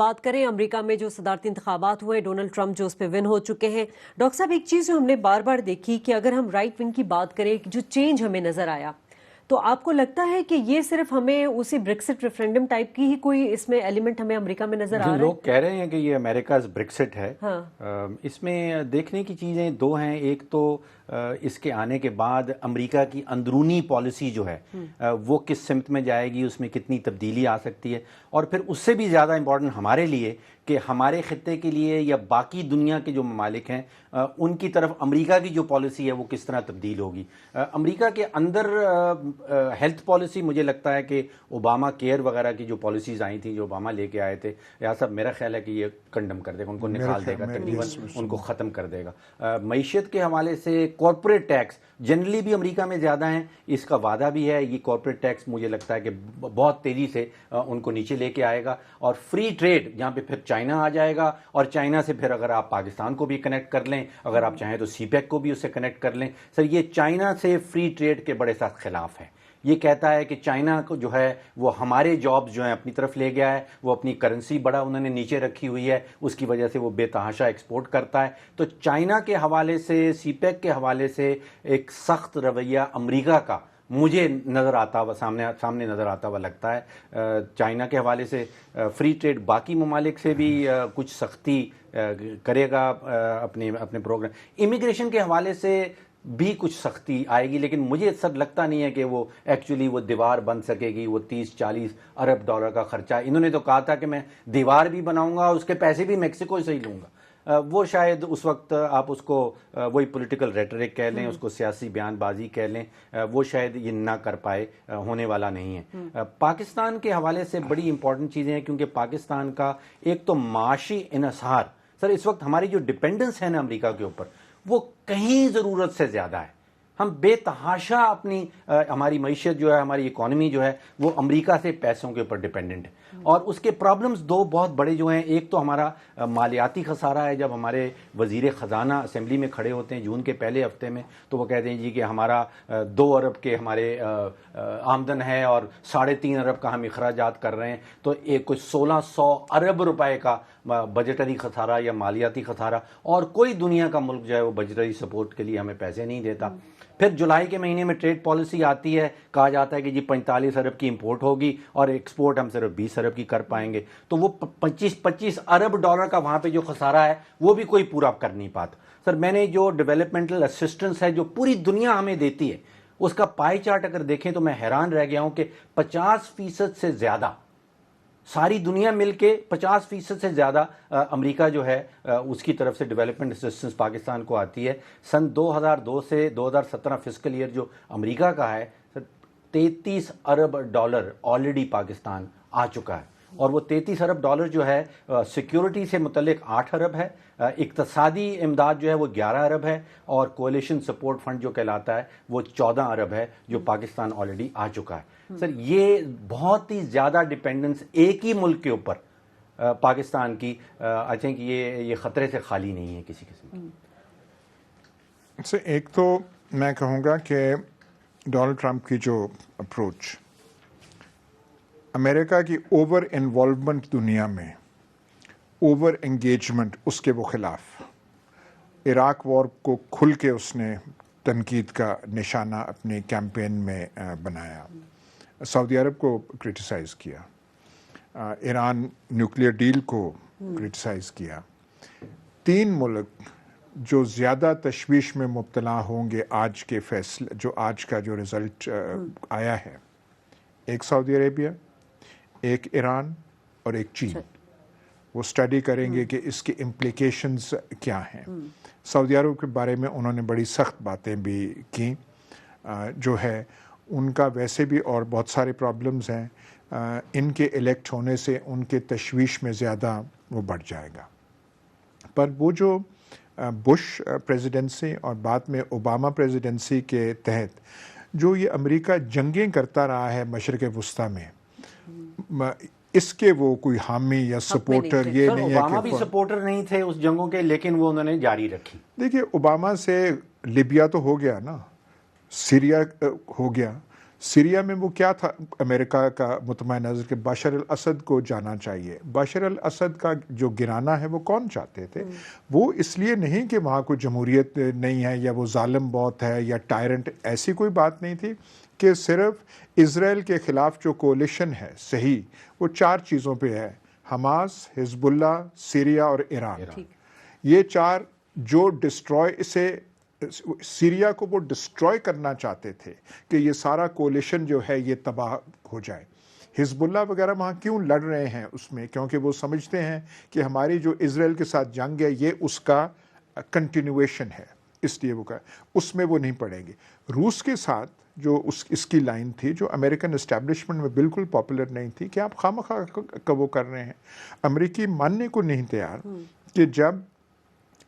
بات کریں امریکہ میں جو صدارتی انتخابات ہوئے، ڈونلڈ ٹرمپ جو اس پہ ون ہو چکے ہیں۔ ڈاکٹر صاحب، ایک چیز جو ہم نے بار بار دیکھی کہ اگر ہم رائٹ ونگ کی بات کریں، جو چینج ہمیں نظر آیا، تو آپ کو لگتا ہے کہ یہ صرف ہمیں اسی بریکسٹ ریفرینڈم ٹائپ کی ہی کوئی اس میں ایلیمنٹ ہمیں امریکہ میں نظر آ رہا ہے؟ لوگ کہہ رہے ہیں کہ یہ امریکاز بریکسٹ ہے۔ ہاں، اس میں دیکھنے کی چیزیں دو ہیں۔ ایک تو اس کے آنے کے بعد امریکہ کی اندرونی پالیسی جو ہے وہ کس سمت میں جائے گی، اس میں کتنی تبدیلی آ سکتی ہے، اور پھر اس سے بھی زیادہ امپورٹنٹ ہمارے لیے کہ ہمارے خطے کے لیے یا باقی دنیا کے جو ممالک ہیں ان کی طرف امریکہ کی جو پالیسی ہے وہ کس طرح تبدیل ہوگی۔ امریکہ کے اندر ہیلتھ پالیسی مجھے لگتا ہے کہ اوباما کیئر وغیرہ کی جو پالیسیز آئی تھیں، جو اوباما لے کے آئے تھے، یا صاحب میرا خیال ہے کہ یہ کنڈم کر دے گا، ان کو نکال دے گا، تقریباً ان کو ختم کر دے گا۔ معیشت کے حوالے سے کارپوریٹ ٹیکس جنرلی بھی امریکہ میں زیادہ ہیں، اس کا وعدہ بھی ہے، یہ کارپوریٹ ٹیکس مجھے لگتا ہے کہ بہت تیزی سے ان کو نیچے لے کے آئے گا۔ اور فری ٹریڈ جہاں پہ پھر چائنا آ جائے گا، اور چائنا سے پھر اگر آپ پاکستان کو بھی کنیکٹ کر لیں، اگر آپ چاہیں تو سی پیک کو بھی اس سے کنیکٹ کر لیں۔ سر، یہ چائنا سے فری ٹریڈ کے بڑے سخت خلاف ہے۔ یہ کہتا ہے کہ چائنا کو جو ہے وہ ہمارے جابز جو ہیں اپنی طرف لے گیا ہے، وہ اپنی کرنسی بڑا انہوں نے نیچے رکھی ہوئی ہے، اس کی وجہ سے وہ بے تحاشا ایکسپورٹ کرتا ہے۔ تو چائنا کے حوالے سے، سی پیک کے حوالے سے ایک سخت رویہ امریکہ کا مجھے نظر آتا ہوا سامنے نظر آتا ہوا لگتا ہے۔ چائنا کے حوالے سے فری ٹریڈ باقی ممالک سے بھی کچھ سختی کرے گا اپنے پروگرام۔ امیگریشن کے حوالے سے بھی کچھ سختی آئے گی، لیکن مجھے سب لگتا نہیں ہے کہ وہ ایکچولی وہ دیوار بن سکے گی۔ وہ 30-40 ارب ڈالر کا خرچہ، انہوں نے تو کہا تھا کہ میں دیوار بھی بناؤں گا، اس کے پیسے بھی میکسیکو سے ہی لوں گا۔ وہ شاید اس وقت آپ اس کو وہی پولیٹیکل ریٹرک کہہ لیں، اس کو سیاسی بیان بازی کہہ لیں، وہ شاید یہ نہ کر پائے، ہونے والا نہیں ہے۔ پاکستان کے حوالے سے بڑی امپورٹنٹ چیزیں ہیں، کیونکہ پاکستان کا ایک تو معاشی انحصار، سر اس وقت ہماری جو ڈپینڈنس ہے نا امریکہ کے اوپر، وہ کہیں ضرورت سے زیادہ ہے۔ ہم بے تحاشا اپنی ہماری معیشت جو ہے، ہماری اکانومی جو ہے، وہ امریکہ سے پیسوں کے اوپر ڈیپینڈنٹ ہے۔ اور اس کے پرابلمز دو بہت بڑے جو ہیں، ایک تو ہمارا مالیاتی خسارہ ہے۔ جب ہمارے وزیر خزانہ اسمبلی میں کھڑے ہوتے ہیں جون کے پہلے ہفتے میں، تو وہ کہتے ہیں جی کہ ہمارا 2 ارب کے ہمارے آمدن ہے اور 3.5 ارب کا ہم اخراجات کر رہے ہیں، تو ایک کوئی 1600 ارب روپے کا بجٹری خسارہ یا مالیاتی خسارہ، اور کوئی دنیا کا ملک جو ہے وہ بجٹری سپورٹ کے لیے ہمیں پیسے نہیں دیتا۔ پھر جولائی کے مہینے میں ٹریڈ پالیسی آتی ہے، کہا جاتا ہے کہ جی 45 ارب کی امپورٹ ہوگی اور ایکسپورٹ ہم صرف 20 ارب کی کر پائیں گے، تو وہ 25 ارب ڈالر کا وہاں پہ جو خسارہ ہے وہ بھی کوئی پورا کر نہیں پاتا۔ سر، میں نے جو ڈیولپمنٹل اسسٹنس ہے جو پوری دنیا ہمیں دیتی ہے، اس کا پائی چارٹ اگر دیکھیں تو میں حیران رہ گیا ہوں کہ 50% سے زیادہ، ساری دنیا مل کے 50% سے زیادہ امریکہ جو ہے اس کی طرف سے ڈیولپمنٹ اسسٹنس پاکستان کو آتی ہے۔ سن 2002 سے 2017 فسکل ایئر جو امریکہ کا ہے، 33 ارب ڈالر آلریڈی پاکستان آ چکا ہے، اور وہ 33 ارب ڈالر جو ہے سیکیورٹی سے متعلق 8 ارب ہے، اقتصادی امداد جو ہے وہ 11 ارب ہے، اور کولیشن سپورٹ فنڈ جو کہلاتا ہے وہ 14 ارب ہے، جو پاکستان آلریڈی آ چکا ہے۔ سر، یہ بہت ہی زیادہ ڈیپینڈنس ایک ہی ملک کے اوپر پاکستان کی، آئی تھنک یہ خطرے سے خالی نہیں ہے کسی قسم کی۔ ایک تو میں کہوں گا کہ ڈونلڈ ٹرمپ کی جو اپروچ، امریکہ کی اوور انوالومنٹ دنیا میں، اوور انگیجمنٹ، اس کے وہ خلاف۔ عراق وار کو کھل کے اس نے تنقید کا نشانہ اپنے کیمپین میں بنایا، سعودی عرب کو کرٹیسائز کیا، ایران نیوکلیر ڈیل کو کرٹیسائز کیا۔ 3 ملک جو زیادہ تشویش میں مبتلا ہوں گے آج کے فیصلے، جو آج کا جو رزلٹ آیا ہے، ایک سعودی عربیہ، ایک ایران اور ایک چین۔ وہ اسٹڈی کریں گے کہ اس کے امپلیکیشنز کیا ہیں۔ سعودی عرب کے بارے میں انہوں نے بڑی سخت باتیں بھی کیں، جو ہے ان کا ویسے بھی اور بہت سارے پرابلمز ہیں، ان کے الیکٹ ہونے سے ان کے تشویش میں زیادہ وہ بڑھ جائے گا۔ پر وہ جو بش پریزیڈنسی اور بعد میں اوباما پریزیڈنسی کے تحت جو یہ امریکہ جنگیں کرتا رہا ہے مشرق وسطیٰ میں، اس کے وہ کوئی حامی یا سپورٹر یہ نہیں ہے کہ اوباما بھی سپورٹر نہیں تھے اس جنگوں کے، لیکن وہ انہوں نے جاری رکھی۔ دیکھیے، اوباما سے لیبیا تو ہو گیا نا، سیریا ہو گیا، सीरिया में वो क्या था अमेरिका का मुतमईन नज़र कि बशर अल असद को जाना चाहिए। बशर अल असद का जो गिराना है वो कौन चाहते थे? वो इसलिए नहीं कि वहाँ कोई जमहूरियत नहीं है या वो जालिम बहुत है या टायरेंट, ऐसी कोई बात नहीं थी कि सिर्फ इज़राइल के ख़िलाफ़ जो कोलिशन है सही वो 4 चीज़ों पे है, हमास, हिजबुल्ला, सीरिया और ईरान। ये 4 जो डिस्ट्रॉय इसे सीरिया को वो डिस्ट्रॉय करना चाहते थे कि ये सारा कोलिशन जो है ये तबाह हो जाए। हिजबुल्ला वगैरह वहाँ क्यों लड़ रहे हैं उसमें? क्योंकि वो समझते हैं कि हमारी जो इज़राइल के साथ जंग है ये उसका कंटिन्यूएशन है, इसलिए वो उसमें वो नहीं पड़ेंगे। रूस के साथ जो इसकी लाइन थी जो अमेरिकन इस्टेब्लिशमेंट में बिल्कुल पॉपुलर नहीं थी कि आप खामखा का वो कर रहे हैं। अमेरिकी मानने को नहीं तैयार कि जब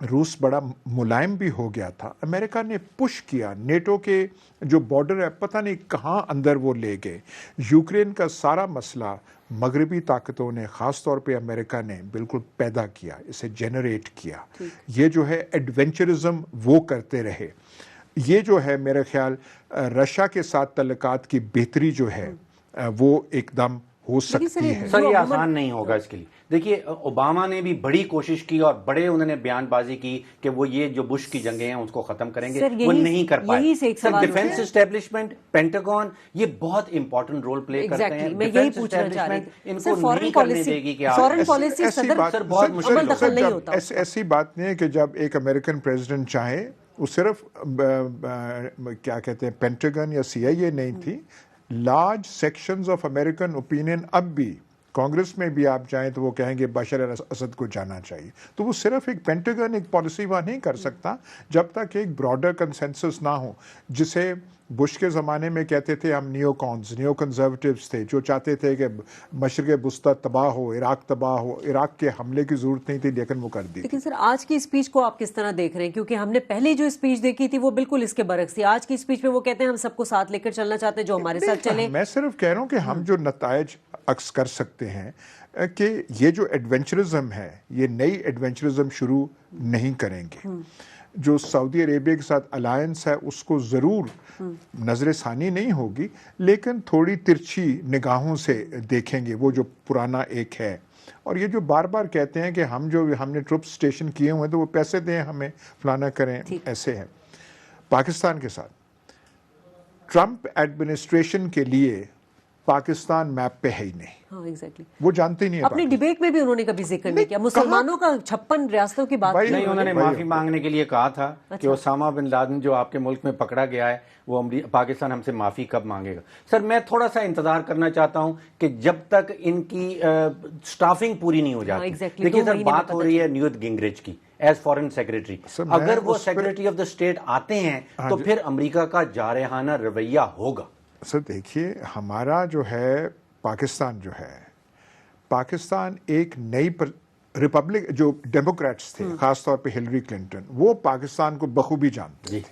रूस बड़ा मुलायम भी हो गया था, अमेरिका ने पुश किया, नेटो के जो बॉर्डर है पता नहीं कहाँ अंदर वो ले गए। यूक्रेन का सारा मसला मगरबी ताकतों ने, ख़ास तौर पे अमेरिका ने बिल्कुल पैदा किया, इसे जनरेट किया। ये जो है एडवेंचरिज्म वो करते रहे। ये जो है मेरा ख्याल रशिया के साथ तल्लुकात की बेहतरी जो है वो एकदम हो सकती है। सर ये आसान नहीं होगा इसके लिए। देखिए ओबामा ने भी बड़ी कोशिश की और बड़े उन्होंने बयानबाजी की कि वो ये जो बुश की जंगें हैं उसको खत्म करेंगे, वो नहीं कर पाए। सर डिफेंस एस्टेब्लिशमेंट, पेंटागन ये बहुत इंपॉर्टेंट रोल प्ले करते हैं। मैं यही पूछना चाह रही थी, इनको नहीं करने देगी कि फॉरेन पॉलिसी सर बहुत मुश्किल नहीं होता। ऐसी बात नहीं है कि जब एक अमेरिकन प्रेसिडेंट चाहे, वो सिर्फ क्या कहते हैं पेंटागन या CIA नहीं थी, large sections of American opinion अब भी कांग्रेस में भी आप जाएं तो वो कहेंगे बशर अल असद को जाना चाहिए। तो वो सिर्फ एक पेंटागन एक पॉलिसी वहाँ नहीं कर सकता जब तक एक ब्रॉडर कंसेंसस ना हो, जिसे बुश के ज़माने में कहते थे हम नियो कंजर्वेटिव्स थे जो चाहते थे कि मशरक़ वस्ता तबाह हो, इराक तबाह हो। इराक के हमले की ज़रूरत नहीं थी लेकिन वो कर दी। लेकिन सर आज की स्पीच को आप किस तरह देख रहे हैं? क्योंकि हमने पहले जो स्पीच देखी थी वो बिल्कुल इसके बरक्स थी। आज की स्पीच में वो कहते हैं हम सबको साथ लेकर चलना चाहते हैं, जो हमारे साथ चले। मैं सिर्फ कह रहा हूँ कि हम जो नतायज अक्स कर सकते हैं कि ये जो एडवेंचरिज्म है ये नई एडवेंचरिज्म शुरू नहीं करेंगे। जो सऊदी अरेबिया के साथ अलायंस है उसको ज़रूर नजर सानी नहीं होगी, लेकिन थोड़ी तिरछी निगाहों से देखेंगे वो जो पुराना एक है। और ये जो बार बार कहते हैं कि हमने ट्रुप स्टेशन किए हुए हैं तो वो पैसे दें हमें, फलाना करें, ऐसे है। पाकिस्तान के साथ ट्रंप एडमिनिस्ट्रेशन के लिए पाकिस्तान मैप पे है ही नहीं। हाँ, exactly. वो जानते नहीं है। अपनी डिबेट में भी उन्होंने कभी जिक्र नहीं किया मुसलमानों का 56 रियासतों की बात नहीं। उन्होंने माफी मांगने के लिए कहा था कि ओसामा बिन लादेन जो आपके मुल्क में पकड़ा गया है वो पाकिस्तान हमसे माफी कब मांगेगा। सर मैं थोड़ा सा इंतजार करना चाहता हूं कि जब तक इनकी स्टाफिंग पूरी नहीं हो जाती। देखिए सर बात हो रही है न्यूट गिंगरिच की एज फॉरेन सेक्रेटरी। अगर वो सेक्रेटरी ऑफ द स्टेट आते हैं तो फिर अमेरिका का जारहाना रवैया होगा। सर देखिए हमारा जो है पाकिस्तान जो है, पाकिस्तान एक नई रिपब्लिक, जो डेमोक्रेट्स थे खासतौर पे हिलरी क्लिंटन, वो पाकिस्तान को बखूबी जानते थे।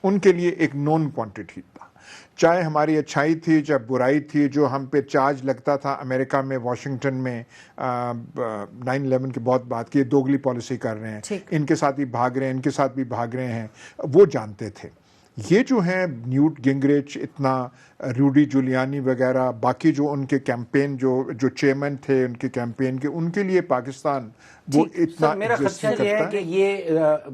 उनके लिए एक नॉन क्वांटिटी था, चाहे हमारी अच्छाई थी चाहे बुराई थी। जो हम पे चार्ज लगता था अमेरिका में, वाशिंगटन में 9/11 की बहुत बात की, दोगली पॉलिसी कर रहे हैं, इनके साथ भी भाग रहे हैं, इनके साथ भी भाग रहे हैं, वो जानते थे। ये जो है न्यूट गिंगरिच, इतना रूडी जुलियानी वगैरह, बाकी जो उनके कैंपेन जो चेयरमैन थे उनके कैंपेन के, उनके लिए पाकिस्तान वो इतना मेरा खदशा ये है कि ये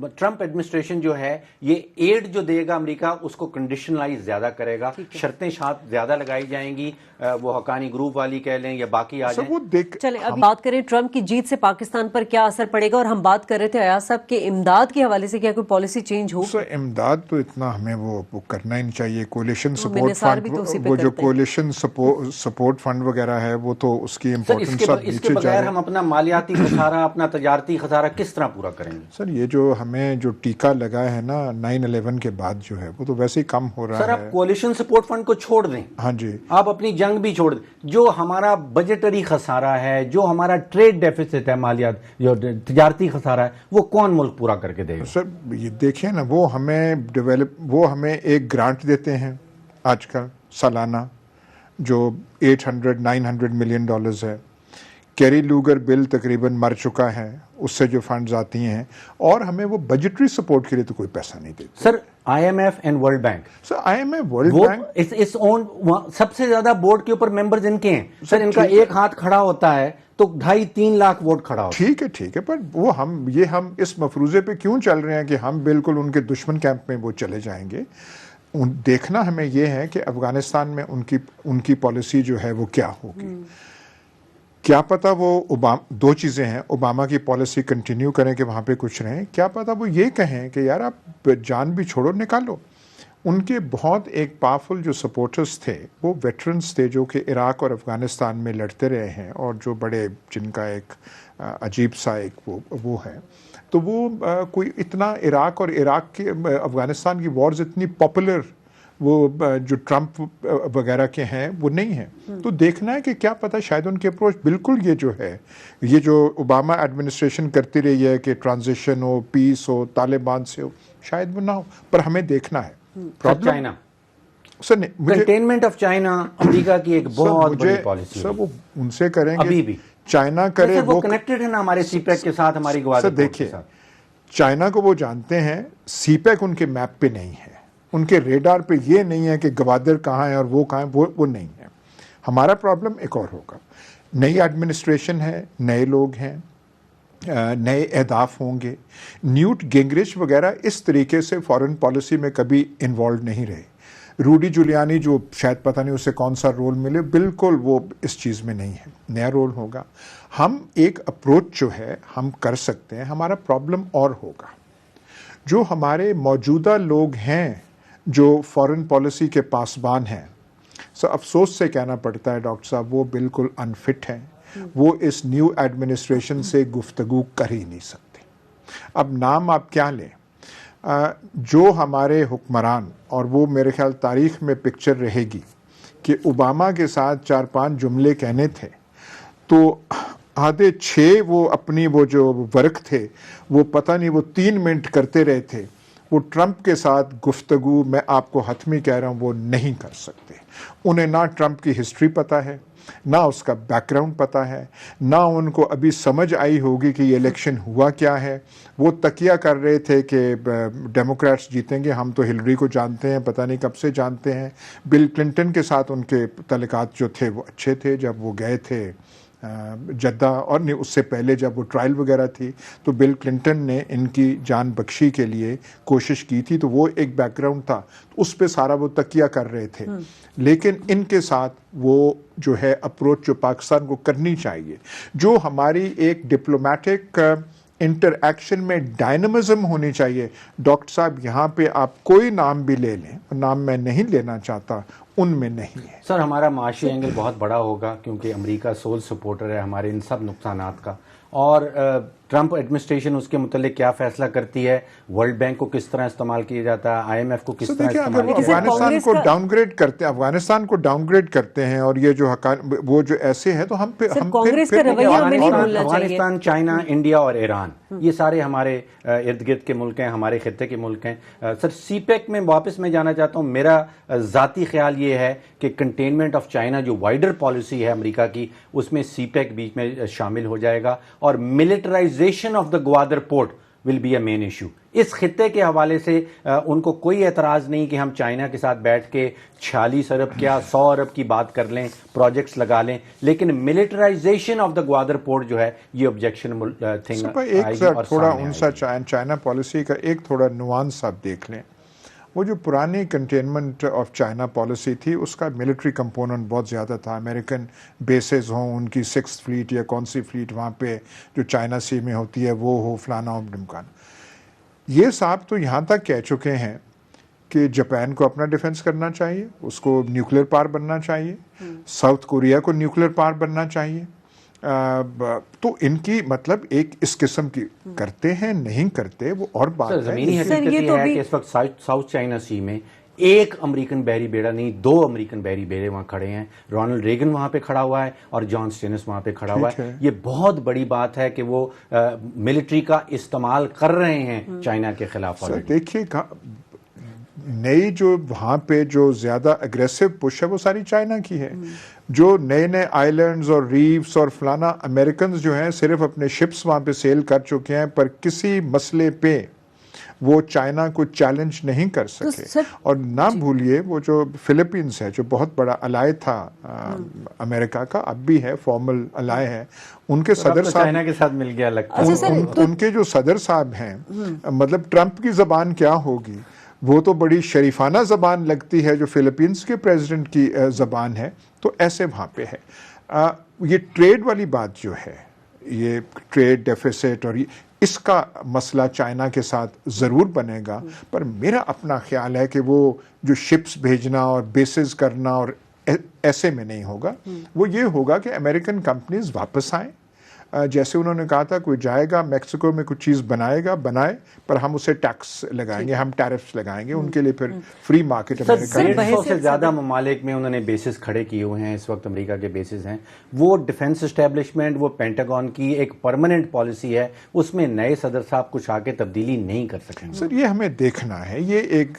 ट्रंप एडमिनिस्ट्रेशन जो है ये एड जो देगा अमेरिका उसको कंडीशनलाइज ज्यादा करेगा, शर्तें ज्यादा लगाई जाएंगी, वो हकानी ग्रुप वाली कह लें या बाकी आ जाए। चले अब बात करें ट्रंप की जीत से पाकिस्तान पर क्या असर पड़ेगा। और हम बात कर रहे थे अयाज साहब के इमदाद के हवाले से, क्या कोई पॉलिसी चेंज हो? इमदाद तो इतना हमें वो करना ही नहीं चाहिए। कोलिशन सपोर्ट फंड, वो जो कोलिशन सपोर्ट फंड वगैरह है वो तो उसकी इम्पोर्टेंस इसके बगैर हम अपना मालियाती खसारा, अपना तजारती खसारा किस तरह पूरा करेंगे? सर ये जो हमें जो टीका लगा है ना 9/11 के बाद जो है वो तो वैसे ही कम हो रहा है। सर आप कोलिशन सपोर्ट फंड को छोड़ दें, हाँ जी, आप अपनी जंग भी छोड़ दें। जो हमारा बजटरी खसारा है, जो हमारा ट्रेड डेफिसिट है, मालियात जो तजारती खसारा है, वो कौन मुल्क पूरा करके देगा? सर ये देखिए ना, वो हमें एक ग्रांट देते हैं आजकल सालाना जो $800-900 मिलियन है। कैरी लूगर बिल तकरीबन मर चुका है, उससे जो फंड्स आती हैं, और हमें वो बजटरी सपोर्ट के लिए तो कोई पैसा नहीं देते। Sir IMF and world bank, sir IMF world वो बैंक इस ओन सबसे ज्यादा बोर्ड के ऊपर मेंबर्स इनके हैं सर। इनका एक हाथ खड़ा होता है तो 2.5-3 लाख वोट खड़ा होता है। ठीक है, पर वो हम इस मफरूजे पे क्यों चल रहे हैं कि हम बिल्कुल उनके दुश्मन कैंप में वो चले जाएंगे। देखना हमें ये है कि अफगानिस्तान में उनकी पॉलिसी जो है वो क्या होगी। क्या पता वो दो चीज़ें हैं, ओबामा की पॉलिसी कंटिन्यू करें कि वहाँ पे कुछ रहें, क्या पता वो ये कहें कि यार आप जान भी छोड़ो, निकालो। उनके बहुत एक पावरफुल जो सपोर्टर्स थे वो वेटरन्स थे जो कि इराक और अफ़गानिस्तान में लड़ते रहे हैं, और जो बड़े जिनका एक अजीब सा एक वो है, तो वो कोई इतना इराक के अफ़गानिस्तान की वॉर्स इतनी पॉपुलर वो जो ट्रंप वगैरह के हैं वो नहीं है। तो देखना है कि क्या पता शायद उनकी अप्रोच बिल्कुल ये जो ओबामा एडमिनिस्ट्रेशन करती रही है कि ट्रांजिशन हो, पीस हो, तालिबान से हो, शायद वो ना हो, पर हमें देखना है। चाइना सर नहीं, मुझे कंटेनमेंट ऑफ चाइना अमेरिका की एक बहुत बड़ी पॉलिसी है। वो उनसे करेंगे, अभी भी चाइना करे, वो कनेक्टेड है ना हमारे सीपेक के साथ, हमारी ग्वादर पोर्ट के साथ। चाइना को वो जानते हैं, सीपेक उनके मैप पे नहीं है, उनके रेडार पे ये नहीं है कि ग्वादर कहाँ है और वो कहाँ है, वो नहीं है। हमारा प्रॉब्लम एक और होगा, नई एडमिनिस्ट्रेशन है, नए लोग हैं, नए अहदाफ होंगे। न्यूट गिंगरिच वगैरह इस तरीके से फॉरेन पॉलिसी में कभी इन्वॉल्व नहीं रहे। रूडी जुलियानी जो शायद पता नहीं उसे कौन सा रोल मिले, बिल्कुल वो इस चीज़ में नहीं है, नया रोल होगा। हम एक अप्रोच जो है हम कर सकते हैं। हमारा प्रॉब्लम और होगा, जो हमारे मौजूदा लोग हैं जो फॉरेन पॉलिसी के पासबान हैं, सो अफसोस से कहना पड़ता है डॉक्टर साहब, वो बिल्कुल अनफिट हैं। वो इस न्यू एडमिनिस्ट्रेशन से गुफ्तगू कर ही नहीं सकते। अब नाम आप क्या लें, जो हमारे हुक्मरान, और वो मेरे ख्याल तारीख में पिक्चर रहेगी कि ओबामा के साथ 4-5 जुमले कहने थे तो आधे 6 वो अपनी वो जो वर्क थे वो पता नहीं वो 3 मिनट करते रहे थे। वो ट्रंप के साथ गुफ्तगू, मैं आपको हतमी कह रहा हूँ, वो नहीं कर सकते। उन्हें ना ट्रंप की हिस्ट्री पता है, ना उसका बैकग्राउंड पता है, ना उनको अभी समझ आई होगी कि ये इलेक्शन हुआ क्या है। वो तकिया कर रहे थे कि डेमोक्रेट्स जीतेंगे, हम तो हिलरी को जानते हैं, पता नहीं कब से जानते हैं। बिल क्लिंटन के साथ उनके तल्लुकात जो थे वो अच्छे थे जब वो गए थे जद्दा, और नहीं उससे पहले जब वो ट्रायल वगैरह थी तो बिल क्लिंटन ने इनकी जान बख्शी के लिए कोशिश की थी, तो वो एक बैकग्राउंड था, तो उस पे सारा वो तकिया कर रहे थे। लेकिन इनके साथ वो जो है अप्रोच जो पाकिस्तान को करनी चाहिए, जो हमारी एक डिप्लोमेटिक इंटरएक्शन में डायनामिज्म होनी चाहिए। डॉक्टर साहब यहाँ पे आप कोई नाम भी ले लें, नाम मैं नहीं लेना चाहता, उनमें नहीं है। सर हमारा माशी एंगल बहुत बड़ा होगा क्योंकि अमेरिका सोल सपोर्टर है हमारे इन सब नुकसानात का, और ट्रंप एडमिनिस्ट्रेशन उसके मुतालिक क्या फैसला करती है, वर्ल्ड बैंक को किस तरह इस्तेमाल किया जाता है, IMF को किस तरह इस्तेमाल किया जाता है। अफगानिस्तान को डाउनग्रेड करते हैं और ये जो वो जो ऐसे है, तो हम कांग्रेस का रवैया हमें नहीं भूलना चाहिए। अफगानिस्तान, चाइना, इंडिया और ईरान, ये सारे हमारे इर्द गिर्द के मुल्क हैं, हमारे खित्ते के मुल्क हैं। सर सीपेक में वापस मैं जाना चाहता हूँ। मेरा ज़ाती ख्याल ये है कि कंटेनमेंट ऑफ चाइना जो वाइडर पॉलिसी है अमेरिका की, उसमें सीपेक बीच में शामिल हो जाएगा, और militarisation of the Gwadar port will be a main issue. इस खित्ते के हवाले से उनको कोई एतराज़ नहीं कि हम चाइना के साथ बैठ के 46 अरब क्या 100 अरब की बात कर लें, प्रोजेक्ट्स लगा लें, लेकिन militarisation of the Gwadar port जो है ये ऑब्जेक्शनबल थिंग। एक थोड़ा उनसा चाइना पॉलिसी का एक थोड़ा नुआंस आप देख लें। वो जो पुरानी कंटेनमेंट ऑफ चाइना पॉलिसी थी उसका मिलिट्री कंपोनेंट बहुत ज़्यादा था। अमेरिकन बेसेस हों, उनकी 6th फ्लीट या कौन सी फ्लीट वहाँ पे जो चाइना सी में होती है वो हो, फलाना हो ढिमकाना। ये साहब तो यहाँ तक कह चुके हैं कि जापान को अपना डिफेंस करना चाहिए, उसको न्यूक्लियर पावर बनना चाहिए, साउथ कोरिया को न्यूक्लियर पावर बनना चाहिए। तो इनकी मतलब एक इस किस्म की करते हैं, नहीं करते वो और बात है। ज़मीनी हकीकत ये है कि इस वक्त साउथ चाइना सी में एक अमेरिकन बहरी बेड़ा नहीं, 2 अमेरिकन बहरी बेड़े वहाँ खड़े हैं। रोनाल्ड रेगन वहाँ पे खड़ा हुआ है और जॉन स्टेनस वहाँ पे खड़ा हुआ है। ये बहुत बड़ी बात है कि वो मिलिट्री का इस्तेमाल कर रहे हैं चाइना के खिलाफ। देखिए नई जो वहाँ पे जो ज़्यादा अग्रेसिव पुश है वो सारी चाइना की है। جو نئے نئے آئلینڈز اور ریفز اور فلانا امریکنز جو ہیں صرف اپنے شپس وہاں پہ سیل کر چکے ہیں، پر کسی مسئلے پہ وہ چائنا کو چیلنج نہیں کر سکے. اور نہ بھولیے وہ جو فلپینز ہے جو بہت بڑا الائے تھا امریکہ کا، اب بھی ہے، فارمل الائے ہے، ان کے صدر صاحب چائنا کے ساتھ مل گیا لگتا ہے. ان کے جو صدر صاحب ہیں، مطلب ٹرمپ کی زبان کیا ہوگی، وہ تو بڑی شریفانہ زبان لگتی ہے جو فلپینز کے پریزیڈنٹ کی زبان ہے. تو ایسے وہاں پہ ہے. یہ ٹریڈ والی بات جو ہے، یہ ٹریڈ ڈیفیسٹ اور اس کا مسئلہ چائنا کے ساتھ ضرور بنے گا، پر میرا اپنا خیال ہے کہ وہ جو شپس بھیجنا اور بیسز کرنا اور ایسے میں نہیں ہوگا. وہ یہ ہوگا کہ امریکن کمپنیز واپس آئیں، جیسے انہوں نے کہا تھا کوئی جائے گا میکسیکو میں کچھ چیز بنائے گا، بنائے، پر ہم اسے ٹیکس لگائیں گے، ہم ٹیرفز لگائیں گے، ان کے لیے پھر فری مارکیٹ امریکہ. 150 سے زیادہ ممالک میں انہوں نے بیسز کھڑے کیے ہوئے ہیں اس وقت، امریکہ کے بیسز ہیں. وہ ڈیفنس اسٹیبلشمنٹ، وہ پینٹاگون کی ایک پرماننٹ پالیسی ہے، اس میں نئے صدر صاحب کچھ آ کے تبدیلی نہیں کر سکیں. سر یہ ہمیں دیکھنا ہے، یہ ایک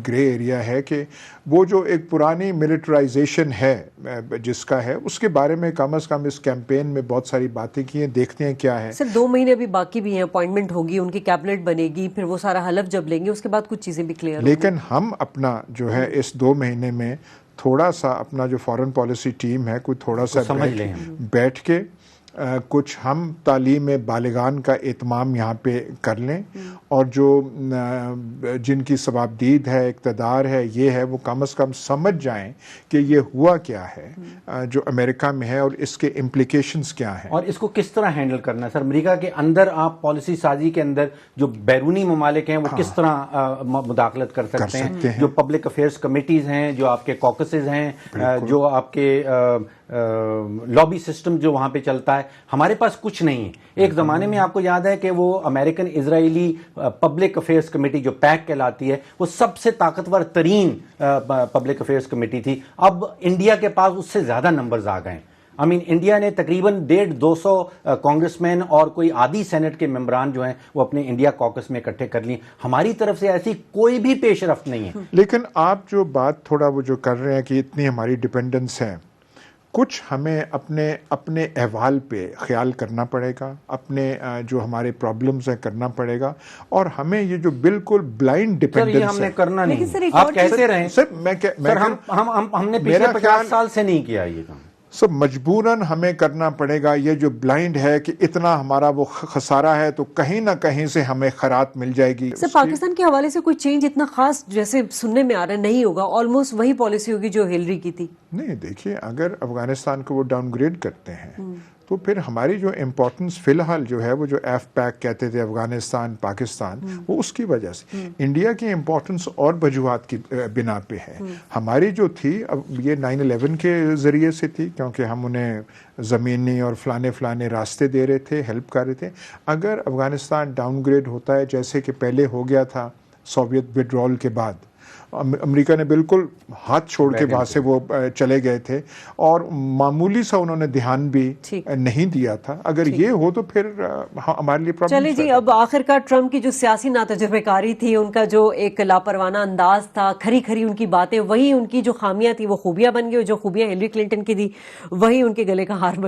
گرے ایریا ہے کہ وہ جو ایک پرانی ملٹرائزیشن ہے جس کا ہے، اس کے بارے میں کم از کم اس کیمپین میں بہت ساری باتیں کی ہیں، دیکھتے ہیں کیا ہے. سر 2 مہینے ابھی باقی بھی ہیں، اپوائنٹمنٹ ہوگی، ان کی کیبنٹ بنے گی، پھر وہ سارا حلف جب لیں گے اس کے بعد کچھ چیزیں بھی کلیئر. لیکن ہم اپنا جو ہے اس 2 مہینے میں تھوڑا سا اپنا جو فارن پالیسی ٹیم ہے کوئی تھوڑا سا بیٹھ کے کچھ ہم تعلیم بالغان کا اہتمام یہاں پہ کر لیں، اور جو جن کی ثوابدید ہے، اقتدار ہے، یہ ہے، وہ کم از کم سمجھ جائیں کہ یہ ہوا کیا ہے جو امریکہ میں ہے اور اس کے امپلیکیشنز کیا ہیں اور اس کو کس طرح ہینڈل کرنا ہے. سر امریکہ کے اندر آپ پالیسی سازی کے اندر جو بیرونی ممالک ہیں وہ کس طرح مداخلت کر سکتے ہیں؟ جو پبلک افیئرز کمیٹیز ہیں، جو آپ کے کوکسز ہیں، جو آپ کے لابی سسٹم جو وہاں پہ چلتا ہے، ہمارے پاس کچھ نہیں ہے. ایک زمانے میں آپ کو یاد ہے کہ وہ امریکن اسرائیلی پبلک افیئرز کمیٹی جو پیک کہلاتی ہے، وہ سب سے طاقتور ترین پبلک افیئرز کمیٹی تھی. اب انڈیا کے پاس اس سے زیادہ نمبرز آ گئے. انڈیا نے تقریباً 150-200 کانگریس مین اور کوئی آدھی سینٹ کے ممبران جو ہیں وہ اپنے انڈیا کوکس میں اکٹھے کر لیے. ہماری طرف سے ایسی کوئی بھی پیش رفت نہیں ہے. لیکن آپ جو بات تھوڑا وہ جو کر رہے ہیں کہ اتنی ہماری ڈیپینڈنس ہے، کچھ ہمیں اپنے احوال پہ خیال کرنا پڑے گا، اپنے جو ہمارے پرابلمز ہیں کرنا پڑے گا، اور ہمیں یہ جو بالکل بلائنڈ ڈیپینڈنس ہے، ہم نے کرنا نہیں. آپ کہتے رہیں سر، ہم نے پچھلے 50 سال سے نہیں کیا یہ کام. سب مجبوراً ہمیں کرنا پڑے گا. یہ جو بلائنڈ ہے کہ اتنا ہمارا وہ خسارہ ہے تو کہیں نہ کہیں سے ہمیں خیرات مل جائے گی. سر پاکستان کے حوالے سے کوئی چینج اتنا خاص جیسے سننے میں آ رہا نہیں ہوگا، آلموسٹ وہی پالیسی ہوگی جو ہلری کی تھی. نہیں، دیکھیے اگر افغانستان کو وہ ڈاؤن گریڈ کرتے ہیں تو پھر ہماری جو امپورٹنس فی الحال جو ہے وہ جو ایف پیک کہتے تھے افغانستان پاکستان، وہ اس کی وجہ سے انڈیا کی امپورٹنس اور وجوہات کی بنا پہ ہے. ہماری جو تھی اب یہ 9/11 کے ذریعے سے تھی، کیونکہ ہم انہیں زمینی اور فلانے راستے دے رہے تھے، ہیلپ کر رہے تھے. اگر افغانستان ڈاؤن گریڈ ہوتا ہے جیسے کہ پہلے ہو گیا تھا سوویت وڈرول کے بعد، امریکہ نے بالکل ہاتھ چھوڑ کے وہاں سے وہ چلے گئے تھے اور معمولی سا انہوں نے دھیان بھی نہیں دیا تھا. اگر یہ ہو تو پھر ہمارے لیے پرابلم. چلے جی، اب آخر کار ٹرمپ کی جو سیاسی ناتجربہ کاری تھی، ان کا جو ایک لاپروانہ انداز تھا، کھری ان کی باتیں، وہی ان کی جو خامیاں تھی وہ خوبیاں بن گئی، اور جو خوبیاں ہلری کلنٹن کی تھی وہی ان کے گلے کا ہار